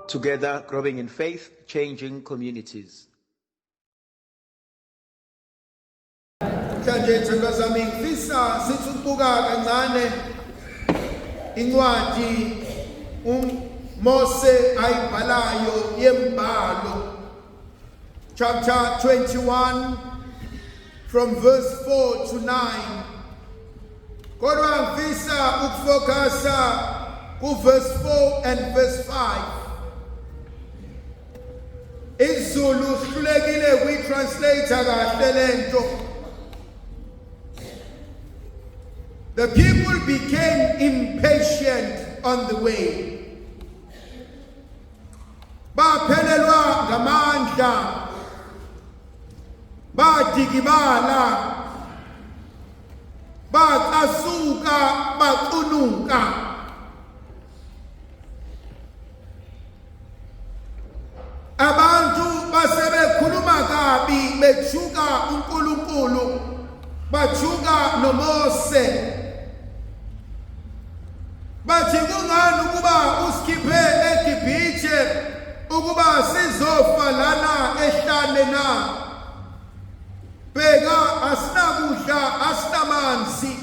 Together, growing in faith, changing communities. Manje thembazami ngifisa sithubuka kancane incwadi Mose ayibhalayo yembhalo chapter 21 from verse 4 to 9. Kodwa ngifisa ukufocasa ku verse 4 and verse 5. IsiZulu sihlulekile kuyitranslate kahle lento. The people became impatient on the way. Baphelelwa ngamandla, badikibala, bacasuka, bacunuka. Abantu basebekhuluma kabi bejuka uNkulunkulu, bajuka noMose. Bathi kungani ukuba usikhiphe eGibhithe ukuba sizofa lana ehlane na? Bheka asinakudla asinamanzi,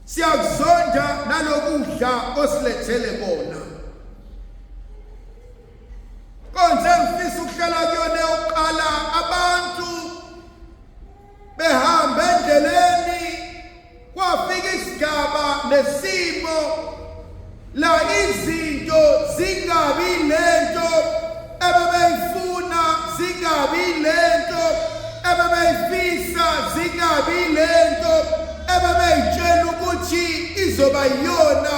siyakuzonda nalokudla osilethele bona. Konje ngifisa ukuhlala kuyona yokuqala abantu behamba endleleni kwafika isigaba nesimo la izinto zingabi lento ebebeyifuna, zingabi lento ebebeyifisa, zingabi lento ebebeyitshela ukuthi izoba yiyona,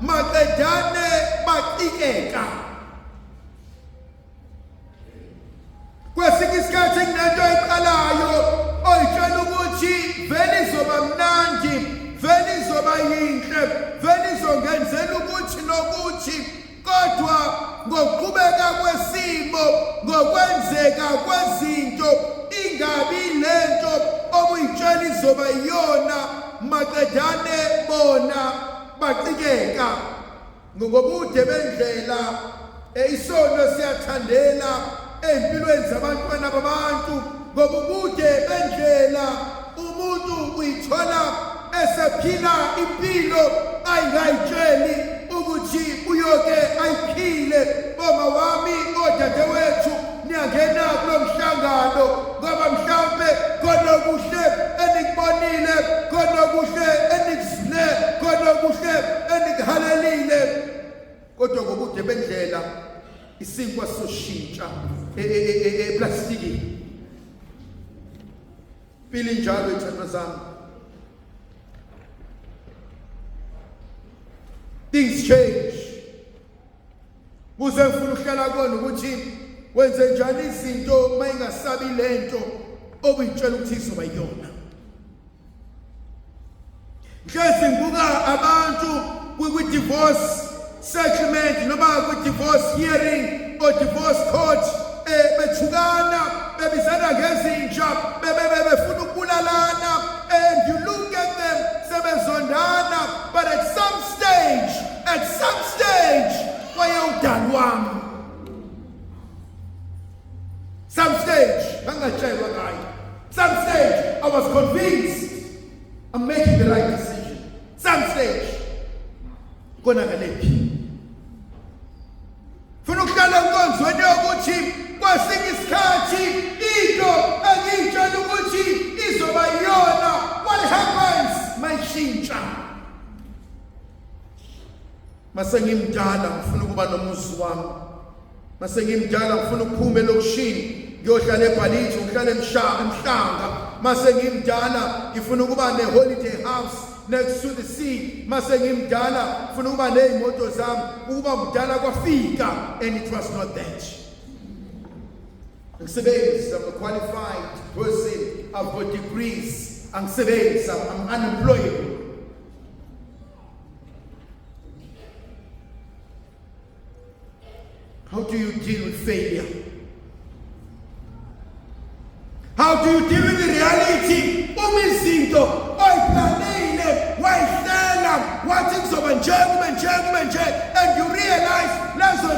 maqedane baqikeka. Kwesinye isikhathi kunento eqalayo oyitshela ukuthi vele izoba mnandi, vele izoba yinhle, vele izongenzela ukuthi nokuthi, kodwa ngokuqhubeka kwesimo, ngokwenzeka kwezinto, ingabi lento obuyitshela izoba yiyona, maqedane bona baqikeka. Ngobude bendlela isono siyathandela empilweni zabantwana babantu, ngobude bendlela umuntu uyithola esephila impilo ayingayitsheli ukuthi uyoke ayiphile. Boma wami, odadewethu, niyangena kulo mhlangano ngoba mhlawumbe khona okuhle enikubonile, khona okuhle enikuzile, khona okuhle enikuhalelile, kodwa ngobude bendlela isinkwa soshintsha eplastikini. Phila njalo ithando zami. Things change. Kuze ngifuna ukuhlala kona ukuthi wenze njani izinto mayingasabi lento obuyitshela ukuthi izoba yiyona. Ngihlezi ngibuka abantu kwi-divorce settlement noma kwi-divorce hearing or divorce court bethukana, bebizana ngezinja, befuna ukubulalana, and you look at them sebezondana, but at some stage wayewudani wami. Some stage bangatshelwa ngayo. Some stage I was convinced I'm making the right decision. Some stage konakalephi. Funa ukuhlala enkonzweni yokuthi kwesinye isikhathi into engiyitshela ukuthi izoba yiyona, what happens mayishintsha. Mase ngimdala ngifuna ukuba nomuzi wami. Mase ngimdala ngifuna ukuphuma elokushini ngiyohlala eBhalithi, ngihlala emhlanga. Mase ngimdala ngifuna ukuba ne-holiday house next to the sea. Mase ngimdala ngifuna ukuba nezimoto zami. Ukuba mdala kwafika and it was not that. Angisebenzi, I'm a qualified person, I've got degrees. Angisebenzi, I'm unemployable. How do you deal with failure? How do you deal with the reality? Izinto oyiplanile, wayihlela, wathi kuzoba nje, and you realize lezo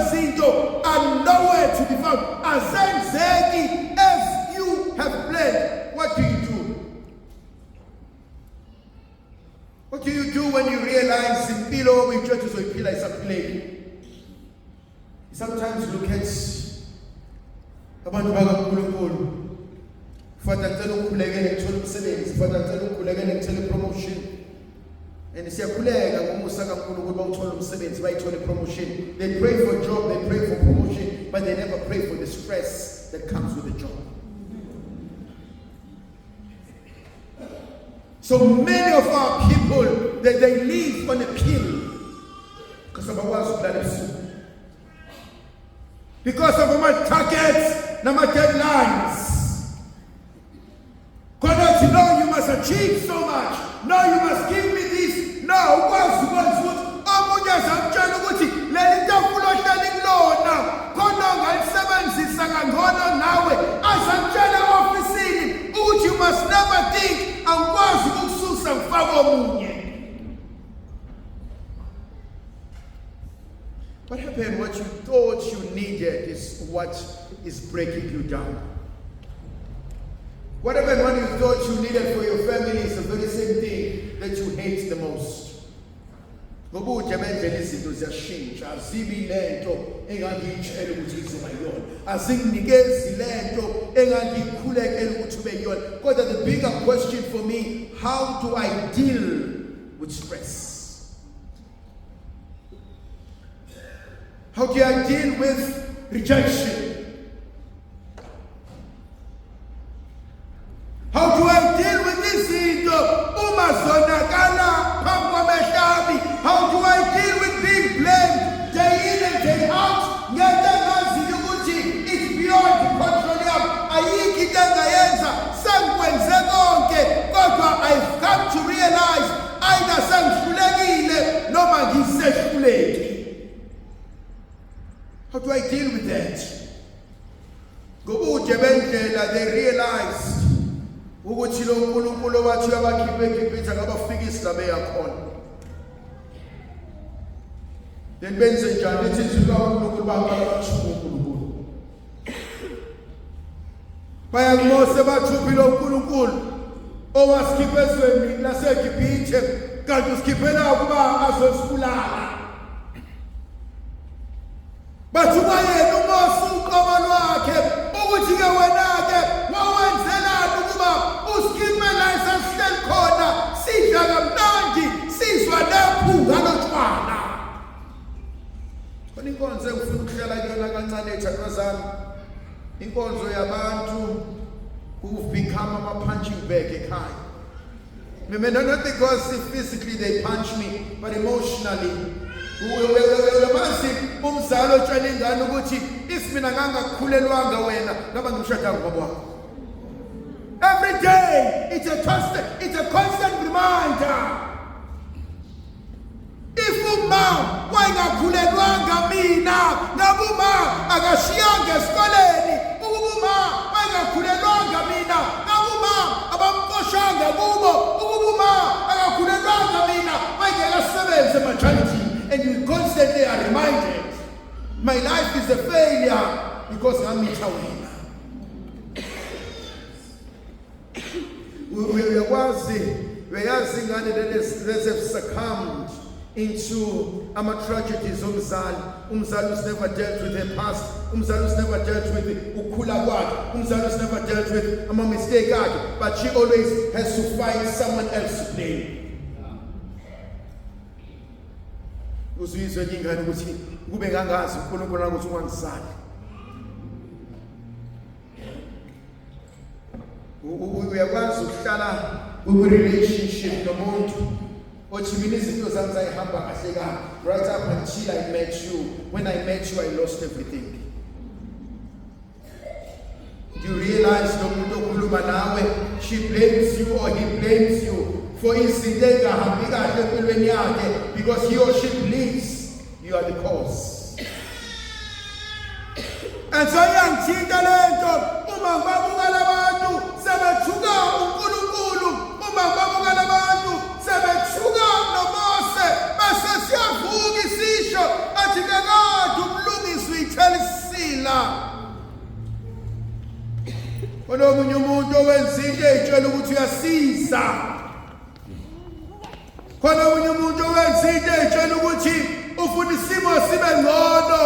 impilo obuyitshela uzoyiphila isaphileki. Sometimes look at abantu bakaNkulunkulu. Father ngicela ukukhulekele ngithola umsebenzi, Father ngicela ukukhulekele ngithole promotion. And siyakhuleka ngomusa kaNkulunkulu bawuthola umsebenzi, bayithola promotion. They pray for job, they pray for promotion, but they never pray for the stress that comes with the job. So many of our people, they live on a pill because of our because of my targets, my deadlines. God, you know you must achieve so much. No, you must give me this. No, you must never think what happened? What you thought you needed is what is breaking you down. What happened when you thought you needed for your family is the very same thing that you hate the most. The bigger question for me, how do I deal with stress? How do I deal with rejection? How do I deal with this? How do I deal with being blamed day in and day out? It's beyond control. I've come to realize how do I deal with that? They realized then benze njani ithi uNkulunkulu baqala uNkulunkulu bayangimose bathupile uNkulunkulu owasikhipa ezweni laseGibhithe kanti usikhiphela ukuba azosibulala bathi bayena uMose uqobo lwakhe ukuthi ke wena ke wawenzelani ukuba usikhipe la esasihleli khona sidla kamnandi sizwa nephunga lotshwala. Inkonzo engifuna ukuhlela kuyona kancane ethandazami inkonzo yabantu who've become a punching bag ekhaya. Not because physically they punch me, but emotionally. Yabazi umzali otshela ingane ukuthi if mina ngangakhulelwanga wena ngaba ngimshada ngoba wakho. Every day it's a constant reminder. If uma wayengakhulelwanga mina ngabe uma akashiyanga esikoleni uma wayengakhulelwanga mina ngabe uma abamqoshanga kubo uma akakhulelwanga mina wayengekasebenze emajanti. And you constantly are reminded my life is a failure because ngamitha wena. Uyazi ingane that have succumbed into tragedies. Umzali who's never dealt with her past, umzali who's never dealt with ukhula kwakhe, umzali who's never dealt with mistake akhe, but she always has to find someone else to blame. Uzizwe ingane ukuthi kube ngangazi uNkulunkulu ukuthi ungangisali. Uyakwazi ukuhlala kwi-relationship nomuntu othi mina izinto zami zayihamba kahle kahle right up until I met you. When I met you I lost everything. Do you realize lo muntu okhuluma nawe she blames you or he blames you for izinto engahambi kahle empilweni yakhe because he or she believes you are the cause. And so yangithinta lento uma babukala abantu sebethuka uNkulunkulu, uma babukala abantu sebethuka noMose bese siyavuka isisho athi kakade umlungisi uyithela isila. Omunye umuntu owenza into ezitshela ukuthi uyasiza khona unye umuntu owenza into etshela ukuthi ufuna isimo sibe ngcono.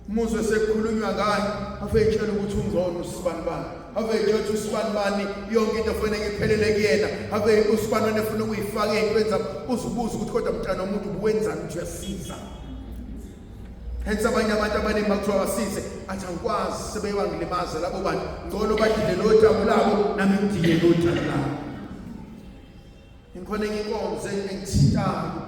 Umuzwe sekukhulunywa ngaye ave etshela ukuthi ungcono usibanibani, ave etshela ukuthi usibanibani yonke into efanele iphelele kuyena, ave usibanibani efuna ukuyifaka ey'ntwenza uzubuza ukuthi kodwa mntana womuntu ubuwenzani ukuthi uyasiza. Hence abanye abantu abaningi bakuthiwa basize athi angikwazi sebeyangilimaza labo bantu, ngcono badile lothabu labo nami ngidile lothabu labo. Inkhona enye inkonzo engithintayo,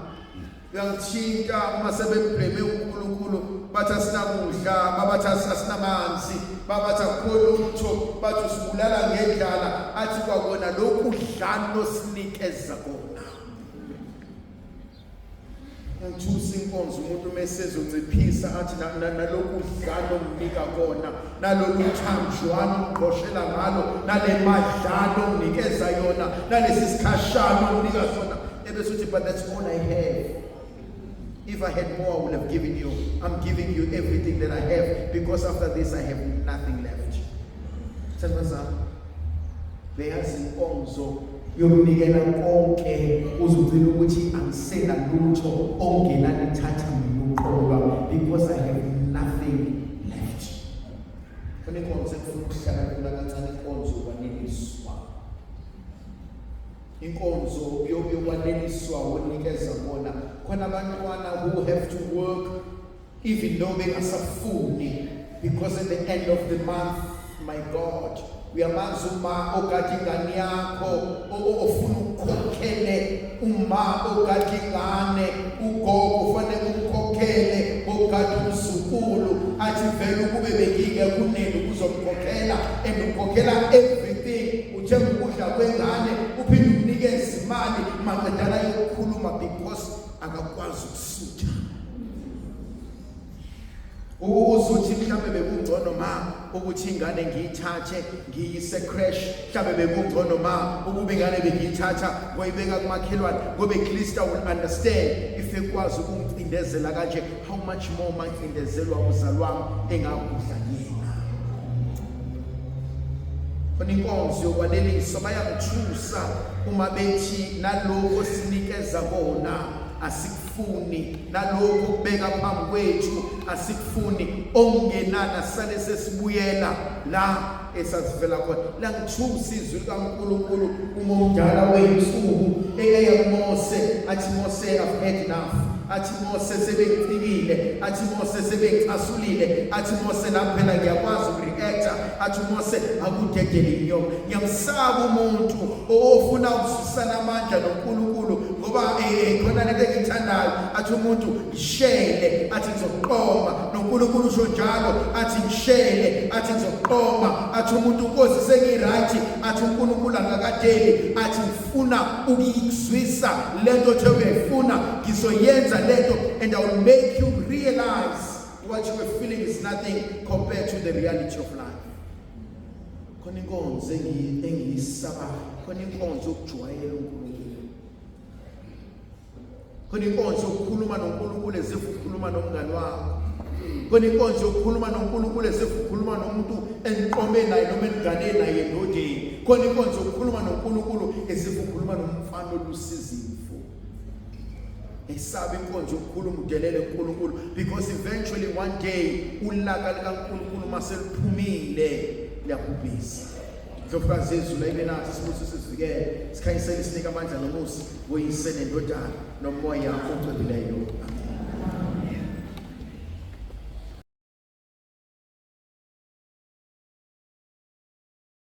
uyangithinta uma sebembheme uNkulunkulu bathi asinakudla, babathi asinamanzi, babathi akukho lutho, bathi usibulala ngendlala, athi kwakona lokhu dlano sinikeza kona. Ngithusa inkonzo umuntu mesezonciphisa athi nalokhu dlano mnika kona, nalolu thanjwana uqoshela ngalo, nale madlalo unikeza yona, nalesi sikhashana unika sona, ebese uthi but that's all I have. If I had more, I would have given you. I'm giving you everything that I have because after this I have nothing left. Beyazi inkonzo yokunikela konke uzugcina ukuthi angisena lutho ongenalithatha mina uqoba because I have nothing left. Kone inkonzo efuna ukuhlala kula kancane inkonzo kwaneliswa. Inkonzo yokwaneliswa wonikeza bona. Khona abantwana who have to work even though bengasafuni because at the end of the month, my God, uyamazi uma ogada ingane yakho ofuna ukukhokhele, uma ogada ingane ugogo ufanele ukukhokhele, ogada umzukulu athi vele ukube bengike kunene ukuzomkhokhela and ukhokhela everything, uthenga ukudla kwengane uphinde unikeze imali maqedala yokukhuluma because akakwazi ukusutha. Uzuthi mhlambe bekungcono ma ukuthi ingane ngiyithathe ngiyise crash, mhlambe bekungcono ma ukuba ingane bengiyithatha ngoyibeka kumakhelwane ngoba Kristu will understand if ekwazi ukungcindezela kanje, how much more mancindezelwa uzalwami engakudla yena. Khona inkonzo yokwaneliswa bayangithusa uma bethi nalokho sinikeza kona asikufuni, nalokho kubeka phambi kwethu asikufuni, ongenana sale sesibuyela la esasivela khona. La ngithusa izwi likaNkulunkulu uma umdala weyinsuku eya kuMose athi Mose I've had enough, athi Mose sebengifikile, athi Mose sebengicasulile, athi Mose naphela ngiyakwazi ukureacta, athi Mose akudedele inyoka. Ngiyamsaba umuntu ofuna ukususana amandla noNkulunkulu ngoba khona lento engithandayo, athi umuntu ngishele, athi ngizoqoma noNkulunkulu usho njalo, athi ngishele, athi ngizoqoma, athi umuntu Nkosi sengiright, athi uNkulunkulu angakadeli, athi ngifuna ukuyizwisa lento othe uyayifuna ngizoyenza lento, and I will make you realize what you are feeling is nothing compared to the reality of life. Khona inkonzo engiyisaba, khona inkonzo yokujwayela uNkulunkulu, khona inkonzo yokukhuluma noNkulunkulu ezifu ukhuluma nomngane wakho, khona inkonzo yokukhuluma noNkulunkulu ezifu ukhuluma nomuntu enqome naye noma engane naye ndodeni, khona inkonzo yokukhuluma noNkulunkulu ezifu ukhuluma nomfana olusizifo. Esabe inkonzo yokukhuluma udelele uNkulunkulu because eventually one day ulaka likaNkulunkulu maseliphumile liyakubhisa. Ndlovukazi izulu libe nathi sibuso sizivikele, sikhanyisele sinika amandla nomusa, woyise nendodana nomoya ogcweleyo.